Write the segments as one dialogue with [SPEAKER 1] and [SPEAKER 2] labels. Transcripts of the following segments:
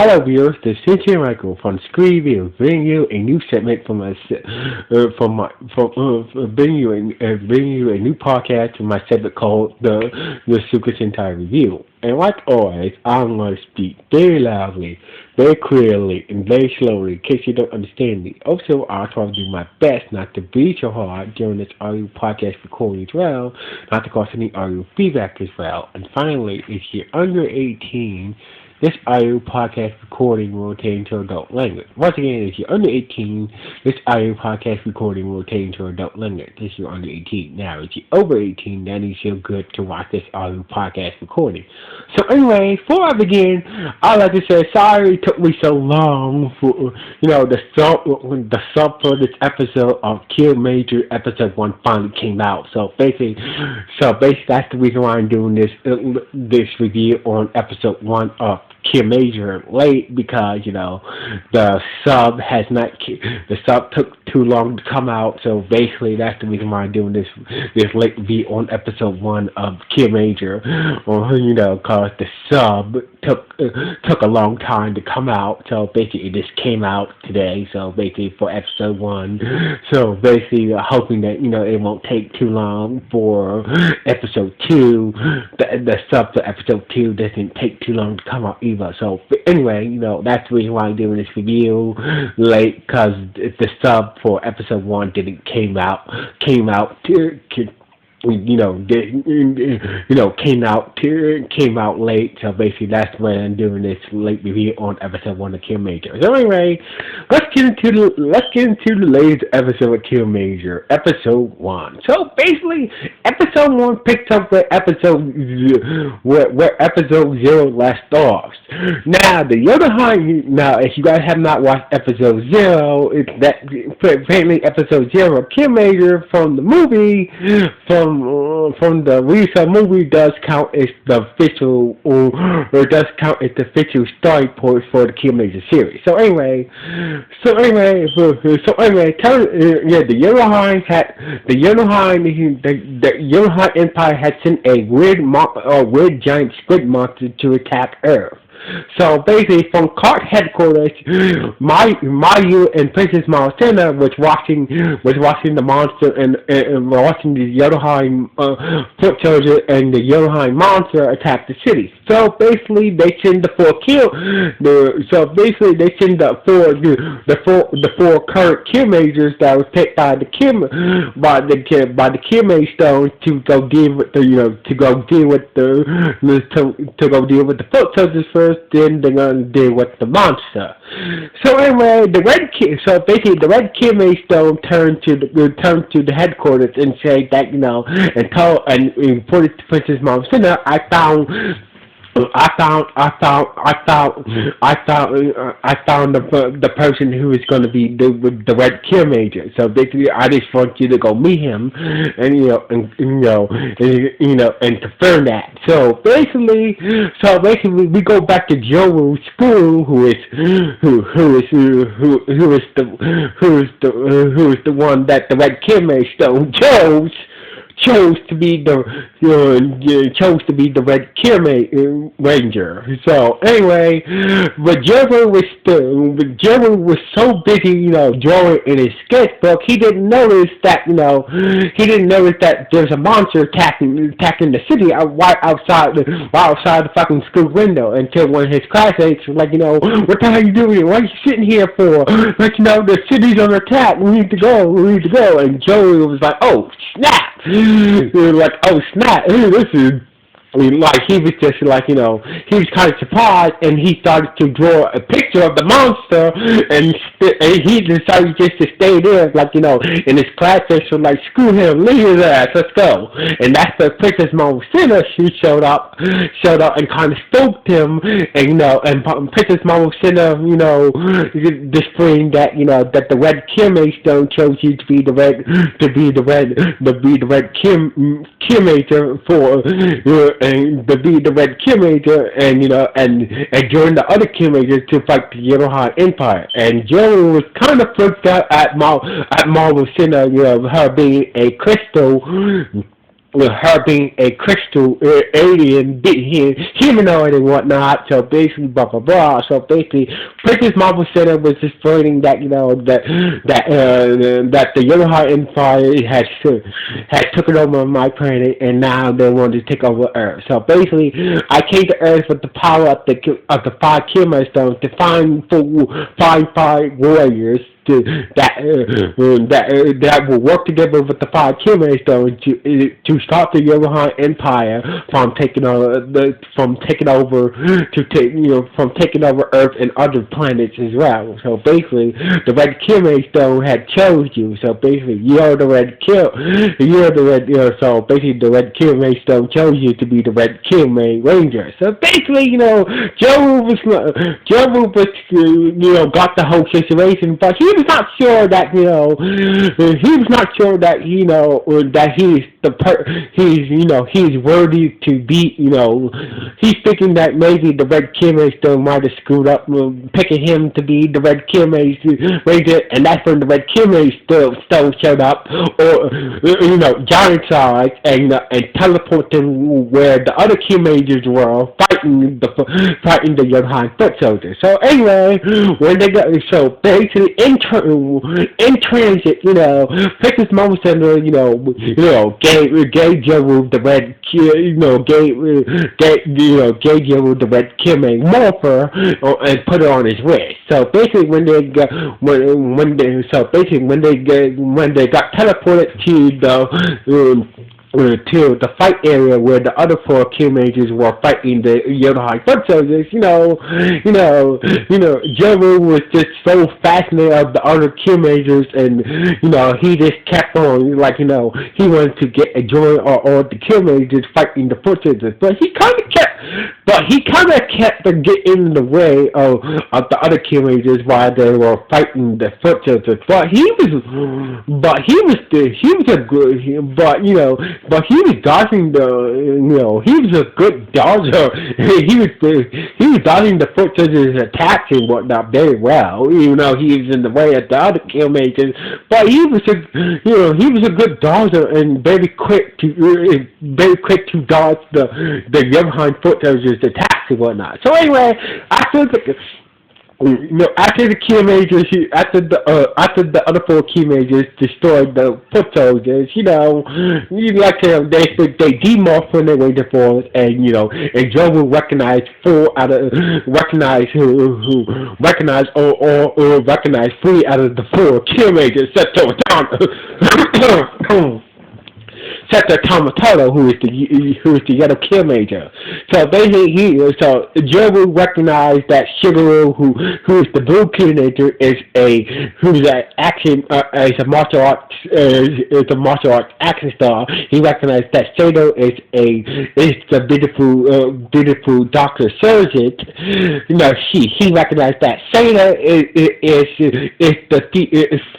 [SPEAKER 1] Hello viewers, this is Kiramager from Screen View, bringing you a new segment from bringing you a new podcast from my segment called the Super Sentai Review. And like always, I'm going to speak very loudly, very clearly, and very slowly in case you don't understand me. Also, I'll try to do my best not to breathe so hard during this audio podcast recording as well, not to cause any audio feedback as well. And finally, if you're under 18, this audio podcast recording will retain to adult language. Once again, if you're under 18, this audio podcast recording will retain to adult language. If you're under 18. Now, if you're over 18, then you feel good to watch this audio podcast recording. So anyway, before I begin, I'd like to say sorry it took me so long for, the sub for this episode of Kiramager episode 1 finally came out. So basically that's the reason why I'm doing this review on episode 1 of Kiramager late, because the sub took too long to come out. So basically that's the reason why I'm doing this late review on episode 1 of Kiramager, or cause the sub took a long time to come out. So basically it just came out today, so basically for episode 1. So basically hoping that it won't take too long for episode 2. The sub for episode 2 doesn't take too long to come out either. So but anyway, that's the reason why I'm doing this review late, because the sub for episode 1 didn't came out came out late. So basically that's when I'm doing this late review on episode 1 of Kiramager. So anyway, let's get into the latest episode of Kiramager, episode 1. So basically episode 1 picked up where episode 0 left off. Now if you guys have not watched episode 0, it's that apparently episode 0 of Kiramager from the movie from the recent movie does count as the official story point for the Kiramager series. So anyway, the Yolohine Empire had sent a weird giant squid monster to attack Earth. So basically, from Cart headquarters, Mayu and Princess Marcina was watching the monster and watching the Yolohine foot soldier and the Yolohine monster attack the city. So basically, they send the four current Kiramagers that was picked by the Kiramager Stone to go deal with the foot soldiers first. Then they're gonna deal with the monster. So anyway, the red Kiramager Stone turned to the headquarters and said that and reported to Princess Marcina, I found the person who is going to be the red Kiramager. So basically, I just want you to go meet him and confirm that. So basically, we go back to Joru's school, who is the one that the red Kiramager Stone chose to be the red Kiramager. So anyway, but Joru was so busy, drawing in his sketchbook, he didn't notice that there's a monster attacking the city right outside the fucking school window, until one of his classmates was like, what the hell are you doing here? What are you sitting here for? Like, the city's under attack. We need to go. And Joru was like, oh snap. Like, oh snap, this is like, he was just like, he was kind of surprised, and he started to draw a picture of the monster, and he decided just to stay there, like, in his class. So like, screw him, leave his ass, let's go. And that's the Princess Marcina. She showed up and kind of stoked him, and and Princess Marcina, displaying that that the red Kiramager Stone chose you to be the red Kiramager for. And to be the red Kiramager, and and join the other Kiramagers to fight the Yolohine Empire. And Joru was kind of freaked out at Marcina, her being a crystal with her being a crystal alien, humanoid and whatnot. So basically, blah blah blah. So basically, Princess Marvel Center was explaining that that the Yoruba Empire had taken over my planet, and now they wanted to take over Earth. So basically, I came to Earth with the power of the five Kiramager stones to find five warriors that will work together with the five Kiramager stones to stop the Yoruba Empire from taking over from taking over Earth and other planets as well. So basically, the Red Kiramager stone had chose you. So basically, you're the Red. So basically, the Red Kiramager stone chose you to be the Red Kiramager Ranger. So basically, Joe was got the whole situation, but he was not sure that he's worthy to be. He's thinking that maybe the Red Kiramager stone might have screwed up picking him to be the Red Kiramager Ranger, and that's when the Red Kiramager stone showed up, or giant size, and teleported him where the other Kiramagers were fighting the Johan foot soldiers. So anyway, when they got basically in transit, Princess Marvel Center, gave Joe the red, gave Joe the red Kiramager morpher and put it on his wrist. So basically, when they got teleported to the fight area where the other four Kiramagers were fighting the Yoruba foot soldiers, Joe was just so fascinated of the other Kiramagers, and he just kept on he wanted to get a join all the Kiramagers fighting the foot soldiers, but he kind of kept getting in the way of the other Kiramagers while they were fighting the foot soldiers. But he was dodging he was a good dodger. he was dodging the foot soldiers' attacks and whatnot very well, even though he was in the way of the other Kiramager. But he was a good dodger and very quick to dodge the Johan foot soldiers' attacks and whatnot. So anyway, after the Kiramagers, after the other four Kiramagers destroyed the foot soldiers, they demorphed when they were the force, and Joe will recognize three out of the four Kiramagers except for Tomototo, who is the yellow Kiramager. So basically, Joe will recognize that Shigeru, who is the blue Kiramager, is a martial arts action star. He recognized that Sato is the beautiful Dr. Surgeon. He recognized that Sato is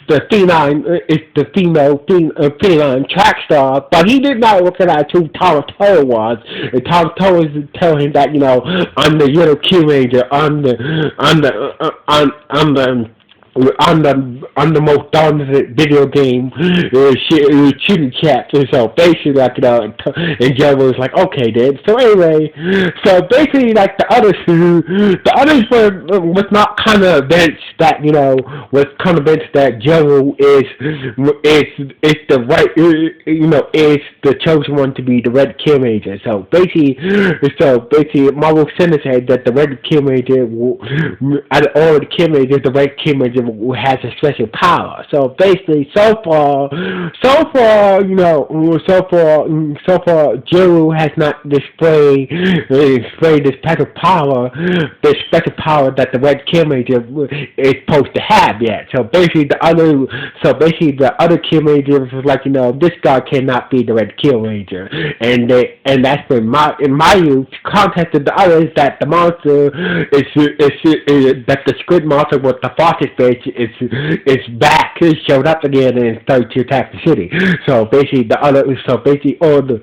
[SPEAKER 1] the female track star, but he did not recognize who Tomototo was. And Tomototo was telling him that I'm the yellow Kiramager, I'm the most dominant video game shooting chat. And so basically, and Joe was like, okay, then. So anyway, so basically, the others was not kind of events that was kind of events that Joe is the right is the chosen one to be the Red Kiramager. So basically, Marvel Center said that the Red Kiramager, out of all the Kiramagers, the Red Kiramager has a special power. So basically, so far, Jiro has not displayed this special power that the Red Kiramager is supposed to have yet. So basically, the other Kiramagers was like, this guy cannot be the Red Kiramager, and that's when Mayu contacted the others that the monster that the squid monster with the faucet face is back. It showed up again and started to attack the city. So basically, all the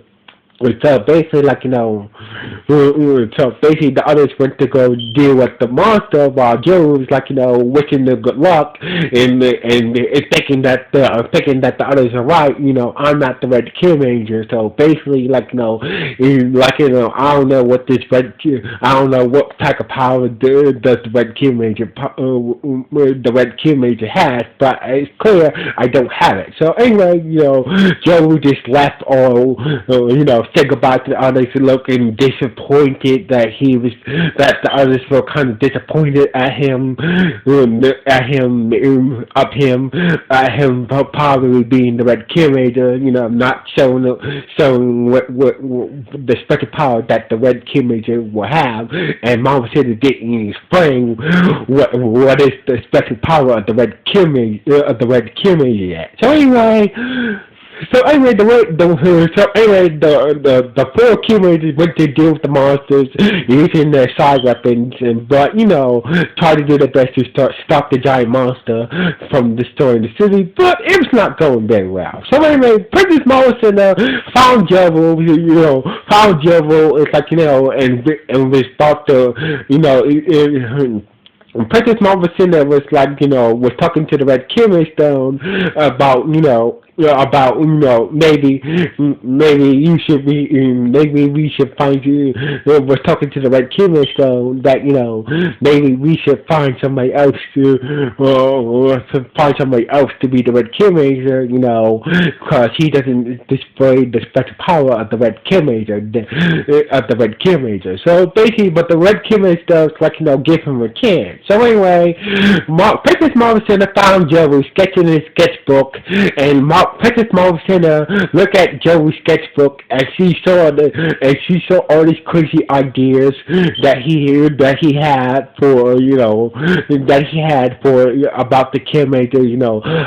[SPEAKER 1] So basically, so basically the others went to go deal with the monster while Joe was wishing them good luck and thinking that the others are right. I'm not the Red Kiramager. So basically, I don't know what I don't know what type of power does the Red Kiramager has, but it's clear I don't have it. So anyway, Joe just left all, said goodbye to the others, looking disappointed that the others were kind of disappointed at him, at him probably being the Red Kiramager, not showing what the special power that the Red Kiramager will have, and Mama said it didn't explain what is the special power of the Red Kiramager yet. The four Kiramager went to deal with the monsters using their side weapons, but try to do their best to stop the giant monster from destroying the city. But it was not going very well. So anyway, Princess Molison found Jovo, and was about to, Princess Marvicina was talking to the Red Kiramager Stone about, maybe we should find you. Was talking to the Red Kiramager Stone that maybe we should find somebody else to be the Red Kiramager, because he doesn't display the special power of the Red Kiramager, So basically, but the Red Kiramager does give him a chance. So anyway, Princess Marvicina found Joe sketching in his sketchbook, and Princess Marvicina looked at Joe's sketchbook, and she saw all these crazy ideas that he had for about the Kiramager,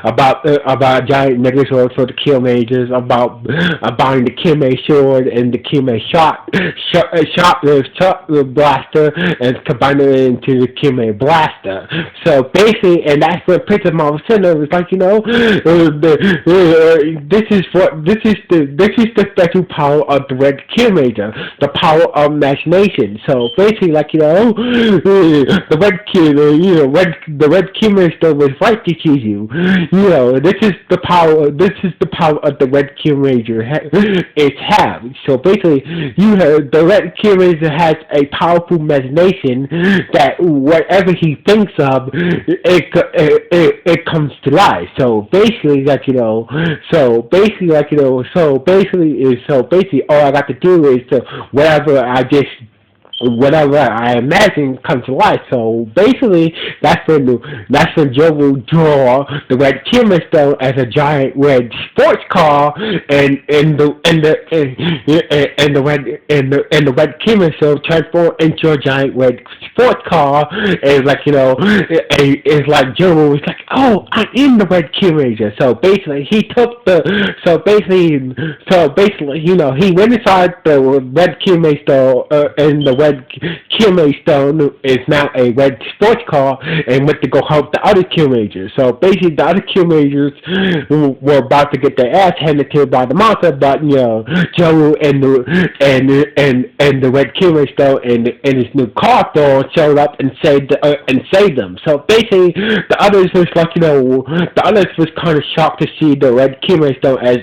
[SPEAKER 1] about a giant Megazord for the Kiramagers, about buying the Kiramager sword and the Kiramager shot blaster, and combining it into the Kiramager blaster. So basically, and that's what Princess Marvicina was this is the special power of the Red Kiramager, the power of imagination. So basically, the Red Kiramager was right to choose you. This is the power. This is the power of the Red Kiramager. It's have. So basically, the Red Kiramager has a powerful imagination that whatever he thinks of, it comes to life. So basically, all I got to do is whatever I imagine comes to life. So basically, that's when Joe will draw the Red Kiramager Stone as a giant red sports car, and the Red Kiramager Stone transform into a giant red sports car, and it's like Joe was like, oh, I'm in the Red Kiramager. So basically, he went inside the Red Kiramager Stone, and the Red Kiramager Stone is now a red sports car, and went to go help the other Kiramagers. So basically, the other Kiramagers were about to get their ass handed to by the monster, but Joe and the Red Kiramager Stone and his new car store showed up and saved them. So basically, the others was kind of shocked to see the Red Kiramager Stone as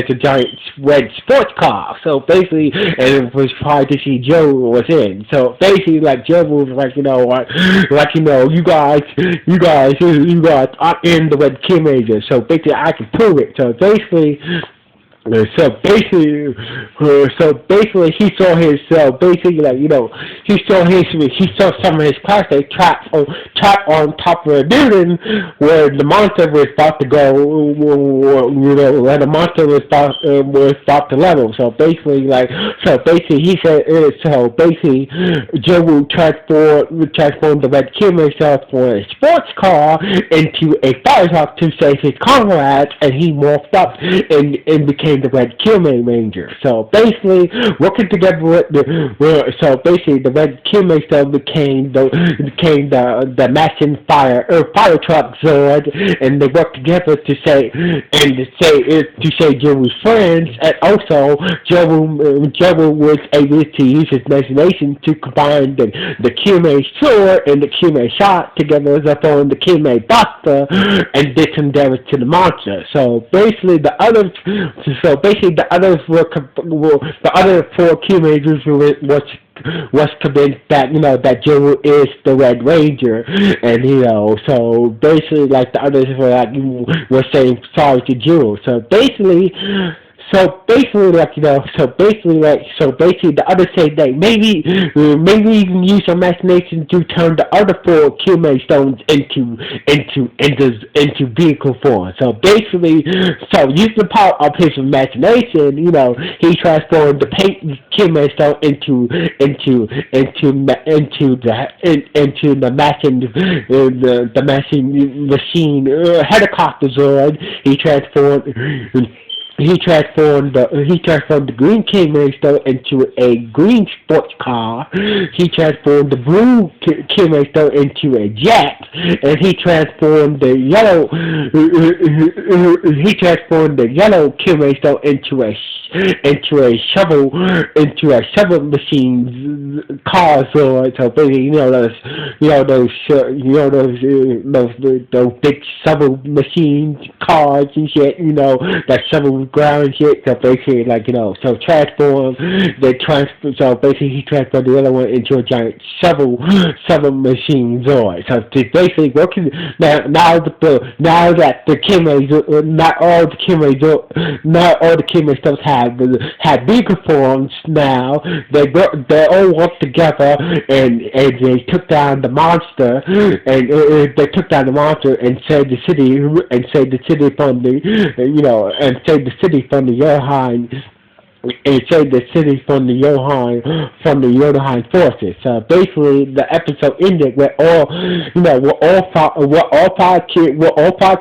[SPEAKER 1] a giant red sports car. So basically, and it was hard to see Joe was in. So basically, Joe was you guys are in the Red Kiramager. So basically, I can prove it. So basically, he saw some of his classmates trapped on top of a building where the monster was about to go, where the monster was about to level. So basically, So basically, he said, so basically, Joe will transform the Red Kimmy stuff for a sports car into a fire truck to save his comrades, and he morphed up and became the Red Kimmy Ranger. So basically, working together with so basically, the Red Kimmy stuff became the Mashin fire truck Zord, and they worked together to say Joe was friends, and also Joe was able to use his imagination to combine the Kime sword and the Kime shot together to form the Kime Buster and did some damage to the monster. So basically, the others the other four Kimes was convinced that that Joe is the Red Ranger, and so basically like the others were saying sorry to Joe. So basically the others say that maybe we can use our imagination to turn the other four Kyume stones into vehicle form. So basically, using the power of his imagination, he transformed the paint Kyume stone into the matching machine helicopter Zord. He transformed the green K-Master into a green sports car. He transformed the blue K-Master into a jet, and he transformed the yellow K-Master into a shovel machine car. So basically, those big shovel machine cars and shit. That shovel ground shit. So basically, so basically he transformed the other one into a giant shovel machine Zord. So basically working now that the Kimmys, not all the Kimmy stuff had bigger forms now. They all worked together and they took down the monster and saved the city from the Johan and saved the city from the Johan forces. So basically, the episode ended where all five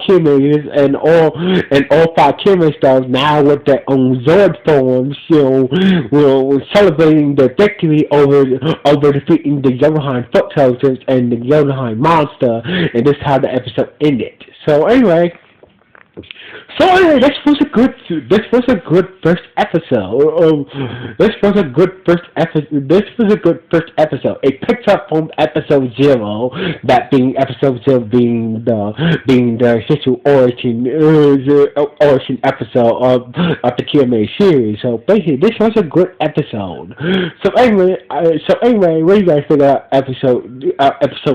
[SPEAKER 1] Kimmys and all five Kimmy stars now with their own Zord forms, were celebrating their victory over defeating the Johan foot soldiers and the Johan monster, and this is how the episode ended. So anyway, this was a good first episode. This was a good first episode. It picks up from episode 0, that being episode 0 being the official origin episode of the QMA series. So basically, this was a good episode. So anyway, what do you guys think of episode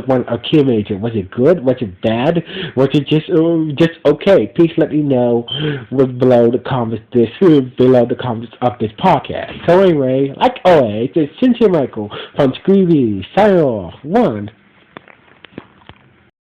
[SPEAKER 1] 1 of Kiramager? Was it good? Was it bad? Was it just okay? Please let me know below the comments of this podcast. So anyway, like always, it's Sincere Michael from Screevy. Sign off. 1,